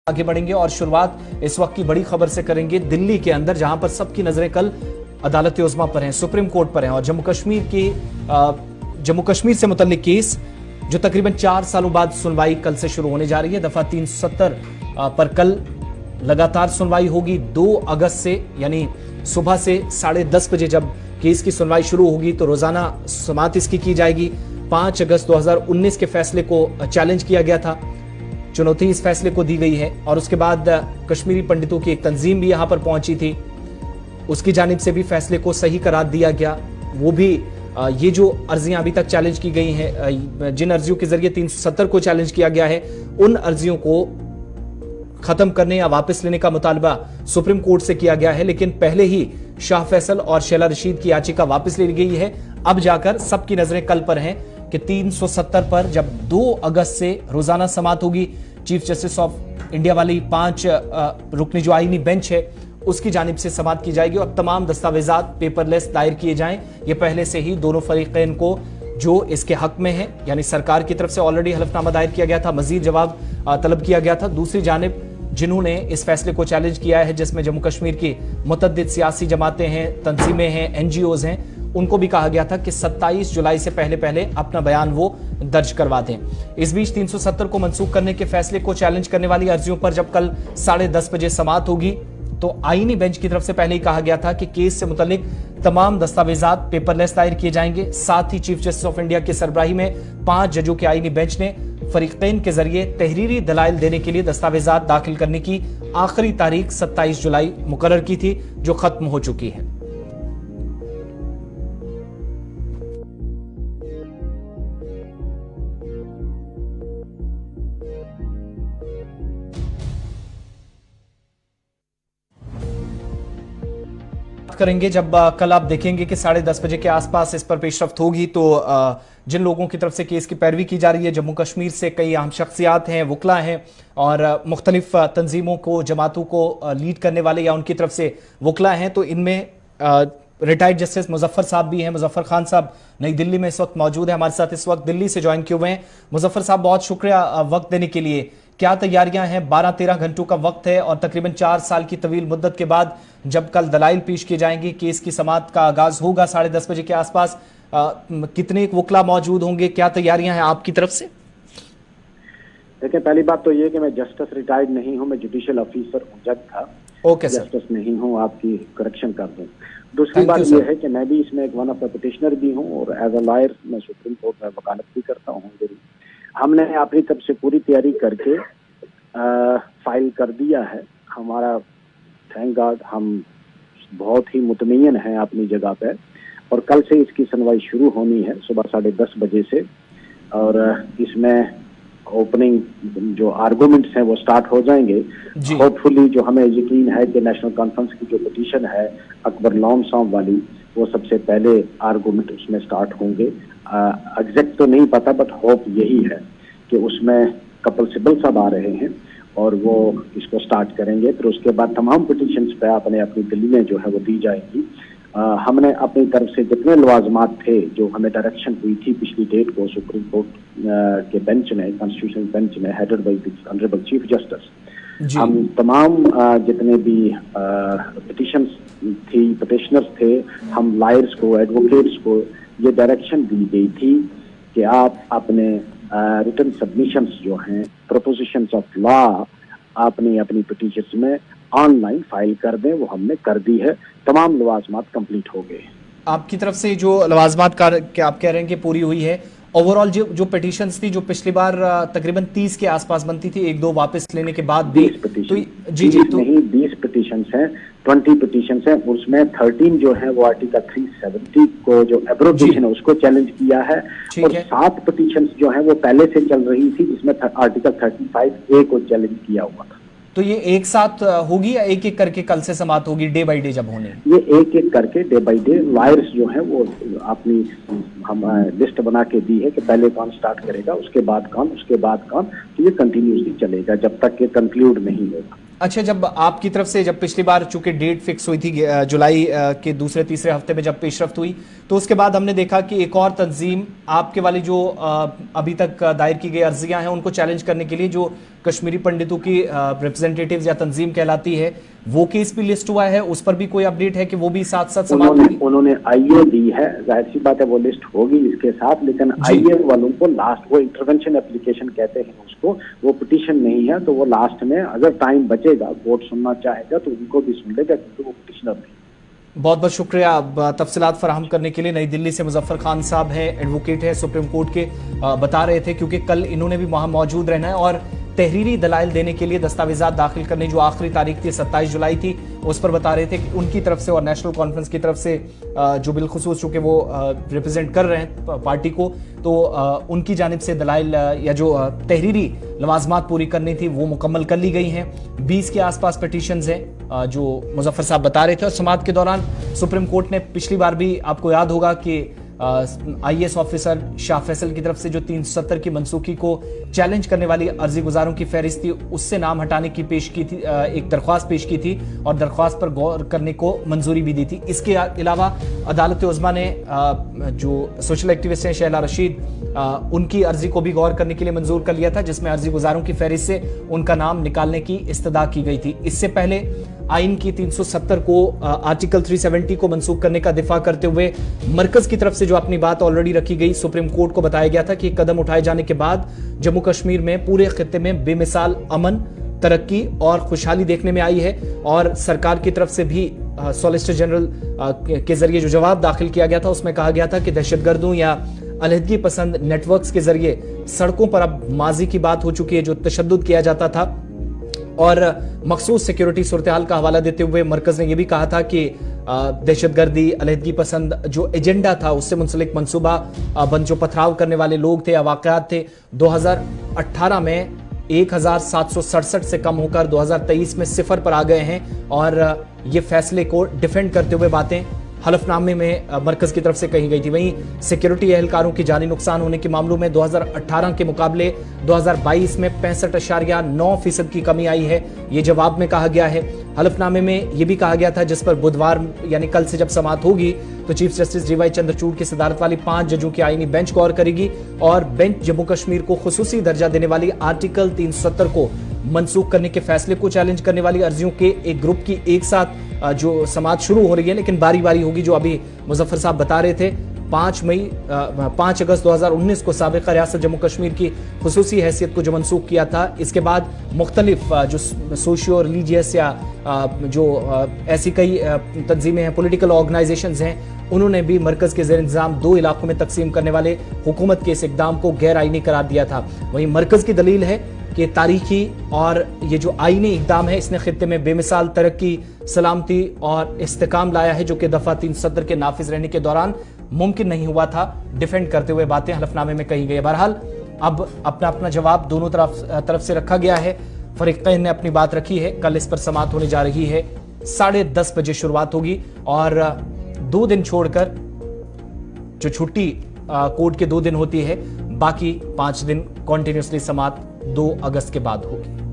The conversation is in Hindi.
आगे बढ़ेंगे और शुरुआत इस वक्त की बड़ी खबर से करेंगे दिल्ली के अंदर, जहां पर सबकी नजरें कल अदालत उज़्मा पर हैं, सुप्रीम कोर्ट पर हैं और जम्मू कश्मीर से मुतल्लिक केस जो तकरीबन 4 सालों बाद सुनवाई कल से शुरू होने जा रही है। दफा 370 पर कल लगातार सुनवाई होगी 2 अगस्त से, यानी सुबह से 10:30 बजे जब केस की सुनवाई शुरू होगी तो रोजाना समाअत इसकी की जाएगी। 5 अगस्त 2019 के फैसले को चैलेंज किया गया था, चुनौती इस फैसले को दी गई है और उसके बाद कश्मीरी पंडितों की एक तंजीम भी यहां पर पहुंची थी, उसकी जानिब से भी फैसले को सही करार दिया गया। वो भी ये जो अर्जियां अभी तक चैलेंज की गई हैं, जिन अर्जियों के जरिए 370 को चैलेंज किया गया है, उन अर्जियों को खत्म करने या वापस लेने का मुतालबा सुप्रीम कोर्ट से किया गया है, लेकिन पहले ही शाह फैसल और शैला रशीद की याचिका वापस ले ली गई है। अब जाकर सबकी नजरें कल पर हैं कि 370 पर जब 2 अगस्त से रोजाना समाअत होगी, चीफ जस्टिस ऑफ इंडिया वाली 5 रुकनी जो आईनी बेंच है उसकी जानिब से समाअत की जाएगी और तमाम दस्तावेजात पेपरलेस दायर किए जाएं। ये पहले से ही दोनों फरीकैन को जो इसके हक में है, यानी सरकार की तरफ से ऑलरेडी हलफनामा दायर किया गया था, मजीद जवाब तलब किया गया था। दूसरी जानिब जिन्होंने इस फैसले को चैलेंज किया है, जिसमें जम्मू कश्मीर की मुतअद्दिद सियासी जमातें हैं, तंजीमें हैं, एनजीओज हैं, उनको भी कहा गया था कि 27 जुलाई से पहले अपना बयान वो दर्ज करवा दें। इस बीच 370 को मंसूख करने के फैसले को चैलेंज करने वाली अर्जियों पर जब कल 10:30 बजे समाअत होगी तो आईनी बेंच की तरफ से पहले ही कहा गया था कि केस से मुतल्लिक तमाम दस्तावेजात पेपरलेस दायर किए जाएंगे। साथ ही चीफ जस्टिस ऑफ इंडिया की सरबराही में 5 जजों के आईनी बेंच ने फरीकैन के जरिए तहरीरी दलाइल देने के लिए दस्तावेजात दाखिल करने की आखिरी तारीख 27 जुलाई मुकर्रर की थी, जो खत्म हो चुकी है। करेंगे जब कल आप देखेंगे कि 10:30 बजे के आसपास इस पर पेशरफ्त होगी तो जिन लोगों की तरफ से केस की पैरवी की जा रही है, जम्मू कश्मीर से कई अहम शख्सियात हैं, वकला हैं और मुख्तलिफ तंजीमों को, जमातों को लीड करने वाले या उनकी तरफ से वकला हैं, तो इनमें रिटायर्ड जस्टिस मुजफ्फर साहब भी हैं। मुजफ्फर खान साहब नई दिल्ली में इस वक्त मौजूद है, हमारे साथ इस वक्त दिल्ली से ज्वाइन किए हुए हैं। मुजफ्फर साहब, बहुत शुक्रिया वक्त देने के लिए। क्या तैयारियां हैं? 12-13 घंटों का वक्त है और तकरीबन 4 साल की तवील मुद्दत के बाद जब कल दलाइल पेश किए जाएंगे, केस की समाअत का आगाज होगा 10:30 बजे के आसपास, कितने वकला मौजूद होंगे? क्या तैयारियां हैं आपकी तरफ से? देखिए, पहली बात तो ये कि मैं जस्टिस रिटायर्ड नहीं हूं, मैं जुडिशियल ऑफिसर हूं, जज था। Okay sir. जस्टिस नहीं हूं, आपकी करेक्शन कर दूं। दूसरी बात यह है कि मैं भी इसमें एक वन ऑफ द पिटिशनर भी हूं और एज अ लॉयर मैं सुप्रीम कोर्ट में वकालत भी करता हूं। हमने अपनी तरफ से पूरी तैयारी करके फाइल कर दिया है। हमारा थैंक गॉड हम बहुत ही मुतमईन हैं अपनी जगह पे और कल से इसकी सुनवाई शुरू होनी है सुबह 10:30 बजे से और इसमें ओपनिंग जो आर्गुमेंट्स हैं वो स्टार्ट हो जाएंगे। होपफुली जो हमें यकीन है कि नेशनल कॉन्फ्रेंस की जो पिटीशन है अकबर लॉम सॉन्ग वाली, वो सबसे पहले आर्गुमेंट उसमें स्टार्ट होंगे। एग्जैक्ट तो नहीं पता, बट होप यही है कि उसमें कपिल सिब्बल साहब आ रहे हैं और वो इसको स्टार्ट करेंगे। फिर उसके बाद तमाम पिटीशंस पे अपनी दिल्ली में जो है वो दी जाएगी। हमने अपनी तरफ से जितने लवाजमात थे, जो हमें डायरेक्शन हुई थी पिछली डेट को सुप्रीम कोर्ट के बेंच में, कॉन्स्टिट्यूशनल बेंच में headed by honourable chief justice, हम तमाम जितने भी पिटिशनर्स थे, हम लॉयर्स को, एडवोकेट्स को ये डायरेक्शन दी गई थी कि आप अपने रिटन सबमिशंस जो हैं, प्रोपोजिशंस ऑफ लॉ अपनी पिटीशंस में ऑनलाइन फाइल कर दें। वो हमने कर दी है, तमाम लवाजमात कंप्लीट हो गए। आपकी तरफ से जो लवाजमात आप कह रहे हैं कि पूरी हुई है, ओवरऑल जो पिटीशंस थी जो पिछली बार तकरीबन 30 के आसपास बनती थी, 1-2 वापस लेने के बाद भी, 20 पिटीशन, तो जी तो नहीं 20 पिटीशंस हैं, 20 पिटीशंस हैं, उसमें 13 जो है वो आर्टिकल 370 को जो एब्रोगेशन है उसको चैलेंज किया है और 7 पिटीशंस जो है वो पहले से चल रही थी जिसमें आर्टिकल 35A को चैलेंज किया हुआ था। तो ये एक साथ होगी या एक एक करके कल से समाप्त होगी, डे बाय डे जब होने? ये एक एक करके डे बाय डे लॉयर्स जो है वो अपनी हम लिस्ट बना के दी है कि पहले कौन स्टार्ट करेगा, उसके बाद कौन, उसके बाद कौन, तो ये कंटिन्यूसली चलेगा जब तक ये कंक्लूड नहीं होगा। अच्छा, जब आपकी तरफ से जब पिछली बार चूंकि डेट फिक्स हुई थी जुलाई के दूसरे तीसरे हफ्ते में जब पेशरफ्त हुई, तो उसके बाद हमने देखा कि एक और तंजीम आपके वाली जो अभी तक दायर की गई अर्जियां हैं उनको चैलेंज करने के लिए, जो कश्मीरी पंडितों की रिप्रेजेंटेटिव्स या तंजीम कहलाती है, वो केस भी लिस्ट हुआ है। उस पर भी कोई अपडेट है कि वो भी साथ साथ समाप्त होगी? उन्होंने आईए दी है, जाहिर सी बात है वो लिस्ट होगी इसके साथ, लेकिन आईए वालों को लास्ट, वो इंटरवेंशन एप्लीकेशन कहते हैं उसको, वो पिटीशन नहीं है, तो वो लास्ट में अगर टाइम बचेगा, कोर्ट सुनना चाहेगा तो उनको भी सुन लेगा, क्योंकि वो पिटिशनर नहीं। बहुत बहुत शुक्रिया तफसीलात फराहम करने के लिए। नई दिल्ली से मुजफ्फर खान साहब हैं, एडवोकेट है सुप्रीम कोर्ट के, बता रहे थे क्योंकि कल इन्होंने भी वहां मौजूद रहना है और तहरीरी दलाइल देने के लिए दस्तावेजात दाखिल करने जो आखिरी तारीख थी 27 जुलाई थी, उस पर बता रहे थे कि उनकी तरफ से और नेशनल कॉन्फ्रेंस की तरफ से जो बिलखुसूस चूंकि वो रिप्रेजेंट कर रहे हैं पार्टी को, तो उनकी जानिब से दलाइल या जो तहरीरी लवाजमात पूरी करनी थी वो मुकम्मल कर ली गई हैं। 20 के आसपास पिटीशंस हैं जो मुजफ्फर साहब बता रहे थे। और समाअत के दौरान सुप्रीम कोर्ट ने पिछली बार भी, आपको याद होगा कि IAS ऑफिसर शाह फैसल की तरफ से जो 370 की मनसूखी को चैलेंज करने वाली अर्जी गुजारों की फहरिस्त थी, उससे नाम हटाने की पेश की थी, एक दरख्वास्त पेश की थी और दरख्वास्त पर गौर करने को मंजूरी भी दी थी। इसके अलावा अदालत उज़्मा ने जो सोशल एक्टिविस्ट हैं शहला रशीद, उनकी अर्जी को भी गौर करने के लिए मंजूर कर लिया था, जिसमें अर्जी गुजारों की फहरिस्त से उनका नाम निकालने की इस्तदा की गई थी। इससे पहले आइन की 370 को आर्टिकल 370 को मंसूख करने का दिफा करते हुए मरकज की तरफ से जो अपनी बात ऑलरेडी रखी गई, सुप्रीम कोर्ट को बताया गया था कि कदम उठाए जाने के बाद जम्मू कश्मीर में पूरे खित्ते में बेमिसाल अमन, तरक्की और खुशहाली देखने में आई है। और सरकार की तरफ से भी सॉलिसिटर जनरल के जरिए जो जवाब दाखिल किया गया था, उसमें कहा गया था कि दहशतगर्दों या अलहदगी पसंद नेटवर्क्स के जरिए सड़कों पर अब माजी की बात हो चुकी है, जो तशद्दुद किया जाता था। और मखसूस सिक्योरिटी सूरत हाल का हवाला देते हुए मरकज ने यह भी कहा था कि दहशतगर्दी, अलहदगी पसंद जो एजेंडा था उससे मुंसलिक मनसूबा बंद जो पथराव करने वाले लोग थे या वाकयात थे, 2018 में 1767 से कम होकर 2023 में 0 पर आ गए हैं। और ये फैसले को डिफेंड करते हुए बातें हलफनामे में मरकज की तरफ से कही गई थी। वहीं सिक्योरिटी एहलकारों की जानी नुकसान होने के मामलों में 2018 के मुकाबले 2022 में 65.9% की कमी आई है, ये जवाब में कहा गया है। हलफनामे में यह भी कहा गया था, जिस पर बुधवार यानी कल से जब समाअत होगी तो चीफ जस्टिस DY चंद्रचूड़ की सदारत वाली 5 जजों की आईनी बेंच गौर करेगी और बेंच जम्मू कश्मीर को खुसूसी दर्जा देने वाली आर्टिकल 370 को मंसूख करने के फैसले को चैलेंज करने वाली अर्जियों के एक ग्रुप की एक साथ जो समाअत शुरू हो रही है, लेकिन बारी बारी होगी, जो अभी मुजफ्फर साहब बता रहे थे। 5 अगस्त 2019 को साबिक़ा रियासत जम्मू कश्मीर की खुसूसी हैसियत को जो मंसूख किया था, इसके बाद मुख्तलिफ जो सोशियो रिलीजियस या जो ऐसी कई तंजीमें हैं, पॉलिटिकल ऑर्गेनाइजेशंस हैं, उन्होंने भी मरकज के ज़ेर इंतजाम 2 इलाकों में तकसीम करने वाले हुकूमत के इस इकदाम को गैर आईनी करार दिया था। वहीं मरकज की दलील है कि तारीखी और ये जो आईनी इकदाम है, इसने खित्ते में बेमिसाल तरक्की, सलामती और इस्तेकाम लाया है, जो कि दफा 370 के नाफिज रहने के दौरान मुमकिन नहीं हुआ था। डिफेंड करते हुए बातें हलफनामे में कही गई। बहरहाल अब अपना अपना जवाब दोनों तरफ से रखा गया है। फरीक़ैन ने अपनी बात रखी है। कल इस पर समाअत होने जा रही है, 10:30 बजे शुरुआत होगी और 2 दिन छोड़कर जो छुट्टी कोर्ट के 2 दिन होती है, बाकी 5 दिन कॉन्टिन्यूसली समाअत 2 अगस्त के बाद होगी।